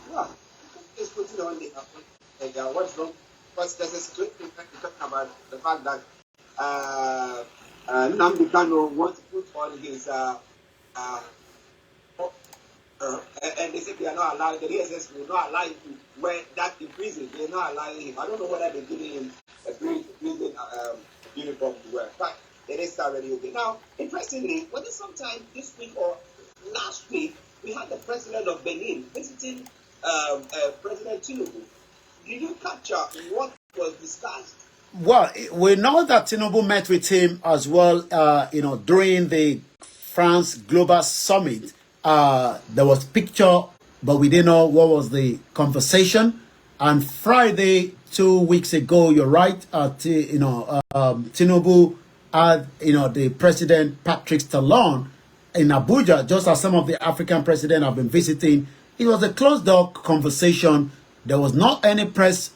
[SPEAKER 2] Well, just putting on what's wrong? Because there's a situation talking about the fact that Nnamdi Kanu wants to put on his and they said they are not allowing, the DSS will not allow him to wear that in prison. They are not allowing him. I don't know whether they're giving him a prison uniform to wear, but it is already okay. Now, interestingly, was it sometime this week or last week, we had the president of Benin visiting President Tinubu. Did you capture what was discussed?
[SPEAKER 1] Well, we know that Tinubu met with him as well, during the France Global Summit. There was picture, but we didn't know what was the conversation. And Friday, 2 weeks ago, you're right, Tinubu had, the President Patrick Talon in Abuja, just as some of the African presidents have been visiting. It was a closed-door conversation. There was not any press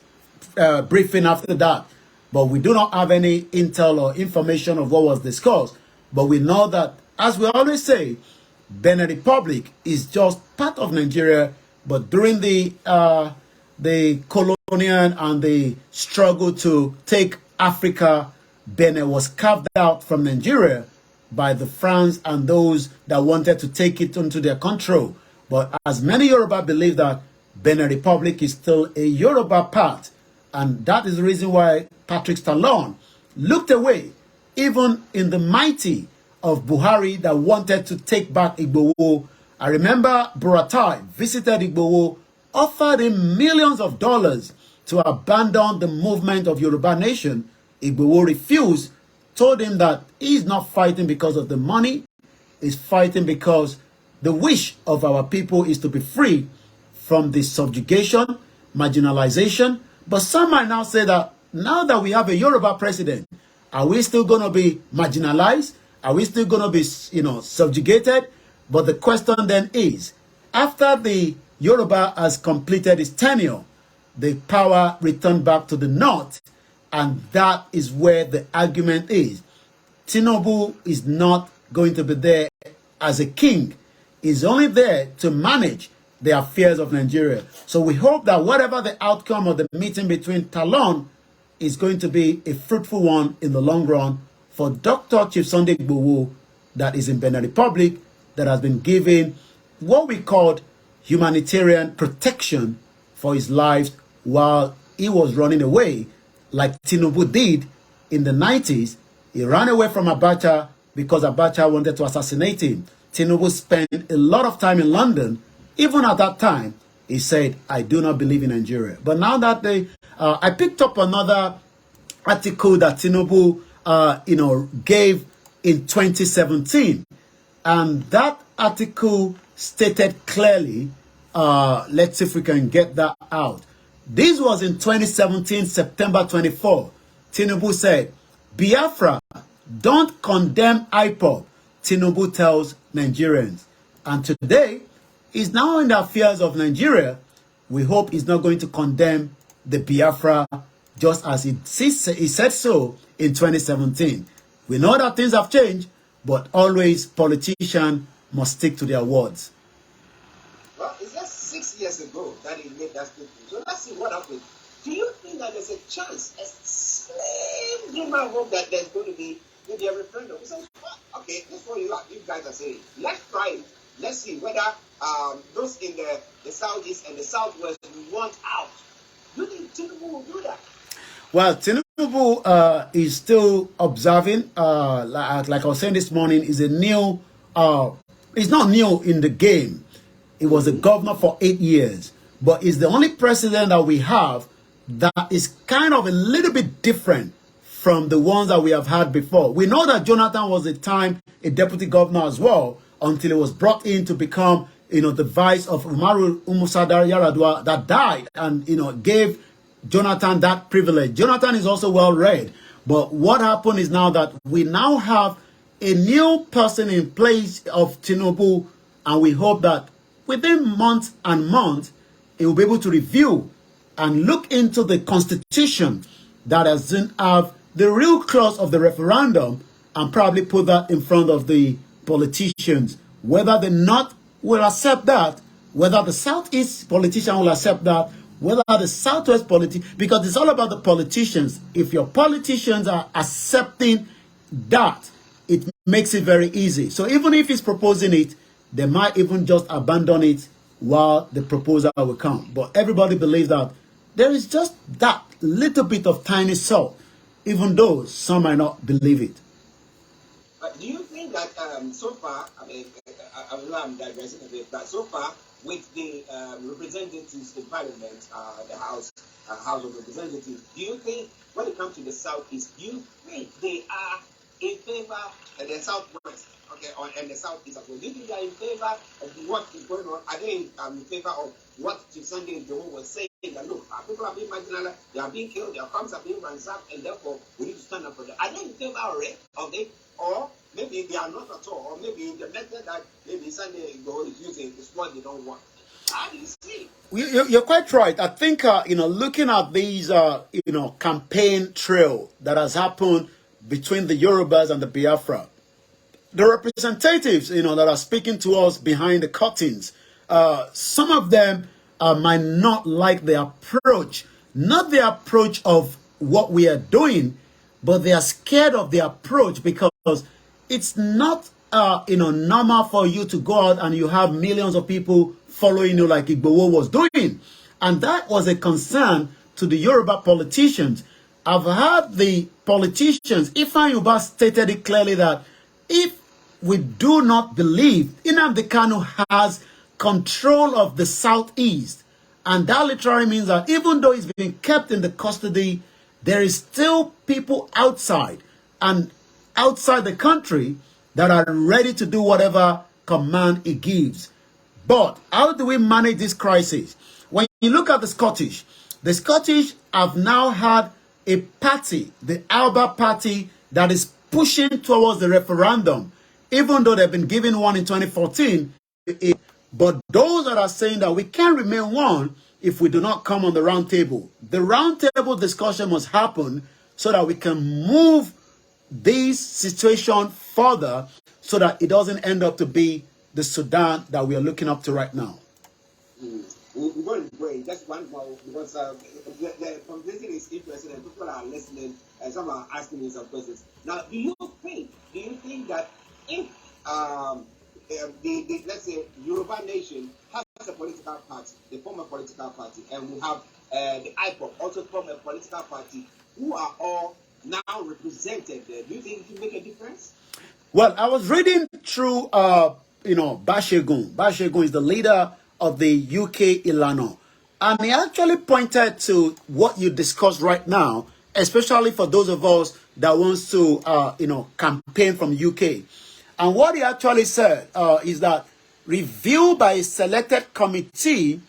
[SPEAKER 1] briefing after that. But we do not have any intel or information of what was discussed. But we know that, as we always say, Benin Republic is just part of Nigeria. But during the colonial and the struggle to take Africa, Benin was carved out from Nigeria by the France and those that wanted to take it into their control. But as many Yoruba believe that Benin Republic is still a Yoruba part, and that is the reason why Patrick Talon looked away, even in the mighty of Buhari that wanted to take back Igboho. I remember Buratai visited Igboho, offered him millions of dollars to abandon the movement of Yoruba Nation. Igboho refused, told him that he's not fighting because of the money, he's fighting because the wish of our people is to be free from the subjugation, marginalization, But some might now say that now that we have a Yoruba president, are we still going to be marginalized? Are we still going to be, subjugated? But the question then is, after the Yoruba has completed its tenure, the power returned back to the north, and that is where the argument is. Tinubu is not going to be there as a king. He's only there to manage the affairs of Nigeria. So we hope that whatever the outcome of the meeting between Talon is going to be a fruitful one in the long run for Dr. Chief Sunday Igboho, that is in Benin Republic, that has been given what we called humanitarian protection for his life while he was running away, like Tinubu did in the 90s. He ran away from Abacha because Abacha wanted to assassinate him. Tinubu spent a lot of time in London. Even at that time, he said, I do not believe in Nigeria. But now that I picked up another article that Tinubu, gave in 2017. And that article stated clearly, let's see if we can get that out. This was in 2017, September 24. Tinubu said, Biafra, don't condemn IPOB, Tinubu tells Nigerians. And today, he's now in the affairs of Nigeria. We hope he's not going to condemn the Biafra just as he said so in 2017. We know that things have changed, but always politicians must stick to their words.
[SPEAKER 2] Well, it's just 6 years ago that he made that statement. So let's see what happens. Do you think that there's a chance, a slim glimmer of hope that there's going to be maybe a referendum? We say, well, okay, that's what you guys are saying. Let's try it. Let's see whether those in the southeast and the southwest want out. Do you think Tinubu will do that?
[SPEAKER 1] Well, Tinubu is still observing. Like I was saying this morning, is a new. He's not new in the game. He was a governor for 8 years, but he's the only president that we have that is kind of a little bit different from the ones that we have had before. We know that Jonathan was at the time a deputy governor as well, until he was brought in to become, the vice of Umaru Umusadar Yaradua that died and, gave Jonathan that privilege. Jonathan is also well read. But what happened is now that we now have a new person in place of Tinubu, and we hope that within months and months, he will be able to review and look into the constitution that doesn't have the real clause of the referendum and probably put that in front of the politicians, whether the North will accept that, whether the Southeast politician will accept that, whether the Southwest because it's all about the politicians. If your politicians are accepting that, it makes it very easy. So even if he's proposing it, they might even just abandon it while the proposal will come. But everybody believes that there is just that little bit of tiny salt, even though some might not believe it.
[SPEAKER 2] But do you think that so far, I'm digressing a bit, but so far with the representatives in Parliament, the House of Representatives, do you think when it comes to the Southeast, do you think they are in favor of the Southwest, and the Southeast as well? Do you think they are in favor of what is going on? Are they in favor of what Sunday Igboho was saying? That look, our people are being marginalized, they are being killed, their farms are being ransacked, and therefore we need to stand up for them. Are they in favor of it? Or maybe they are not at all, or maybe the method that maybe Sunday Igboho is using is what they don't want. How do you see?
[SPEAKER 1] You're quite right. I think, looking at these, campaign trail that has happened between the Yorubas and the Biafra, the representatives, that are speaking to us behind the curtains, some of them might not like the approach, not the approach of what we are doing, but they are scared of the approach because it's not, normal for you to go out and you have millions of people following you like Igboho was doing. And that was a concern to the Yoruba politicians. I've heard the politicians, Ifeanyi Uba stated it clearly that if we do not believe Nnamdi Kanu has control of the Southeast, and that literally means that even though he's been kept in the custody, there is still people outside and outside the country that are ready to do whatever command he gives. But how do we manage this crisis? When you look at the Scottish, The Scottish have now had a party, the Alba Party, that is pushing towards the referendum, even though they've been given one in 2014. But those that are saying that we can't remain one if we do not come on the round table. The round table discussion must happen so that we can move this situation further so that it doesn't end up to be the Sudan that we are looking up to right now.
[SPEAKER 2] We're going to break. Just one more, because the conversation is interesting and people are listening and some are asking me some questions. Now, do you think that if let's say Yoruba nation has a political party, they form a political party, and we have the IPOP also form a political party, who are all now represented there, do you think it will make a difference?
[SPEAKER 1] Well, I was reading through, Bashegun. Bashegun is the leader of the UK Ilano. And he actually pointed to what you discussed right now, especially for those of us that wants to, campaign from UK. And what he actually said is that review by a selected committee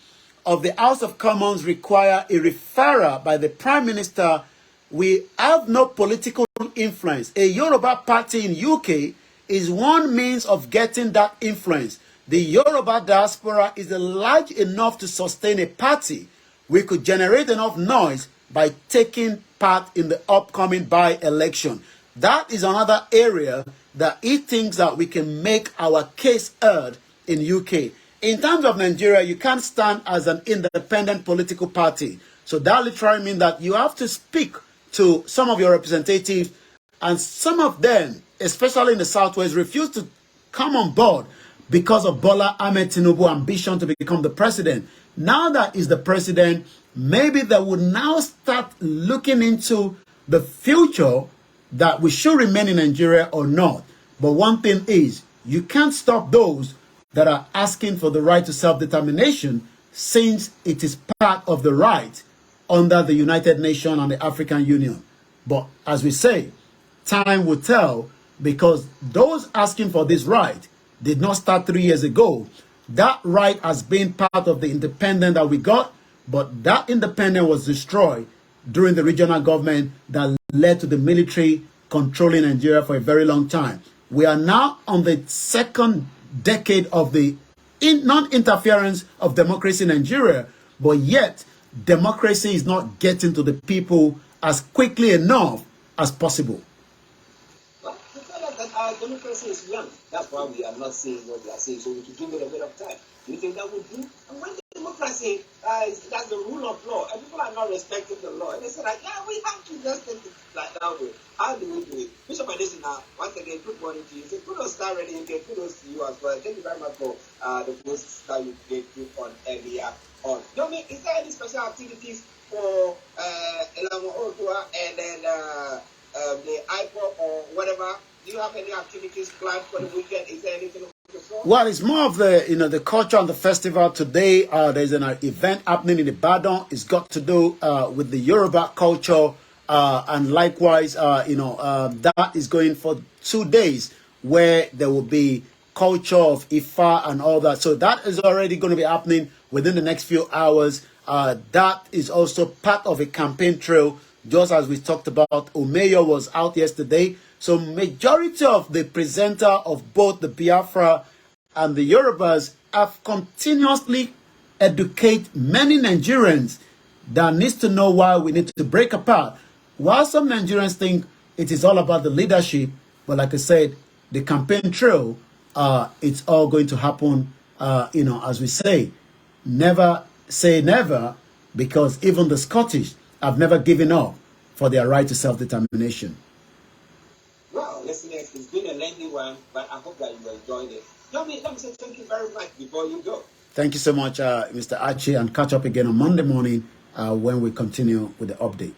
[SPEAKER 1] of the House of Commons require a referral by the Prime Minister. We have no political influence. A Yoruba party in UK is one means of getting that influence. The Yoruba diaspora is large enough to sustain a party. We could generate enough noise by taking part in the upcoming by-election. That is another area that he thinks that we can make our case heard in UK. In terms of Nigeria, you can't stand as an independent political party. So that literally means that you have to speak to some of your representatives, and some of them, especially in the Southwest, refuse to come on board because of Bola Ahmed Tinubu's ambition to become the president. Now that he's the president, maybe they would now start looking into the future that we should remain in Nigeria or not. But one thing is, you can't stop those that are asking for the right to self-determination, since it is part of the right under the United Nations and the African Union. But as we say, time will tell, because those asking for this right did not start 3 years ago. That right has been part of the independence that we got, but that independence was destroyed during the regional government that led to the military controlling Nigeria for a very long time. We are now on the second decade of the non-interference of democracy in Nigeria, but yet democracy is not getting to the people as quickly enough as possible.
[SPEAKER 2] Well, the fact that our democracy is young, that's why we are not saying what we are saying, so we should give it a bit of time. Do you think that would do? And when democracy that's the rule of law, and people are not respecting the law, and they say like, yeah, we have to just take it like that way. How do we do it? Bishop Adesina, once again, good morning to you. So kudos Starr Radio, kudos to you as well. Thank you very much for the posts that you gave on earlier on. Yomi, is there any special activities for Elamo Odua and then the IPOP or whatever? Do you have any activities planned for the weekend? Is there anything?
[SPEAKER 1] Well, it's more of the the culture and the festival today. There's an event happening in Ibadan. It's got to do with the Yoruba culture, and likewise, that is going for 2 days, where there will be culture of Ifa and all that. So that is already going to be happening within the next few hours. That is also part of a campaign trail, just as we talked about. Omeyo was out yesterday. So majority of the presenter of both the Biafra and the Yorubas have continuously educate many Nigerians that needs to know why we need to break apart. While some Nigerians think it is all about the leadership, but like I said, the campaign trail, it's all going to happen, as we say, never say never, because even the Scottish have never given up for their right to self-determination.
[SPEAKER 2] Well, listeners, it's been a lengthy one, but I hope that you enjoyed it. Let me say thank you very much before you go.
[SPEAKER 1] Thank you so much, Mr. Archie, and catch up again on Monday morning when we continue with the update.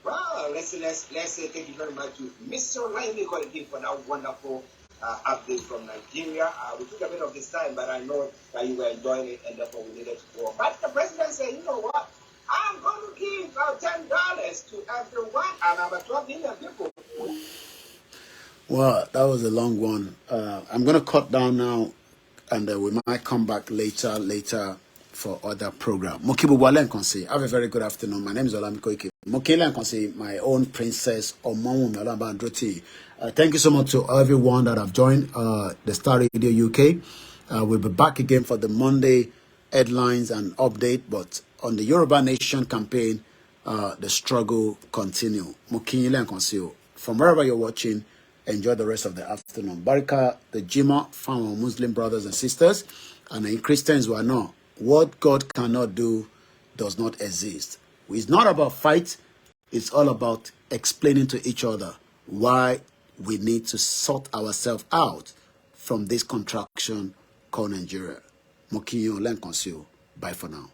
[SPEAKER 2] Well, listeners, let's say thank you very much to Mr. Raimi Koikimedia for that wonderful update from Nigeria. We took a bit of this time, but I know that you were enjoying it, and therefore we needed to go. But the president said, you know what? I'm going to give $10 to everyone, and about 12 million people.
[SPEAKER 1] Well, that was a long one. I'm going to cut down now, and we might come back later for other program. Mokibu Walen Konsi. Have a very good afternoon. My name is Olami Koiki. Mokila Konsi, my own princess Omonwu Melaba Androti. Thank you so much to everyone that have joined the Starr Radio UK. We'll be back again for the Monday headlines and update, but on the Yoruba Nation campaign, the struggle continue. Mokila Konsi. From wherever you're watching, enjoy the rest of the afternoon. Barika, the Jima, family Muslim brothers and sisters, and the Christians who are not. What God cannot do does not exist. It's not about fight. It's all about explaining to each other why we need to sort ourselves out from this contraction called Nigeria. Mokiyo Lenkonsio. Bye for now.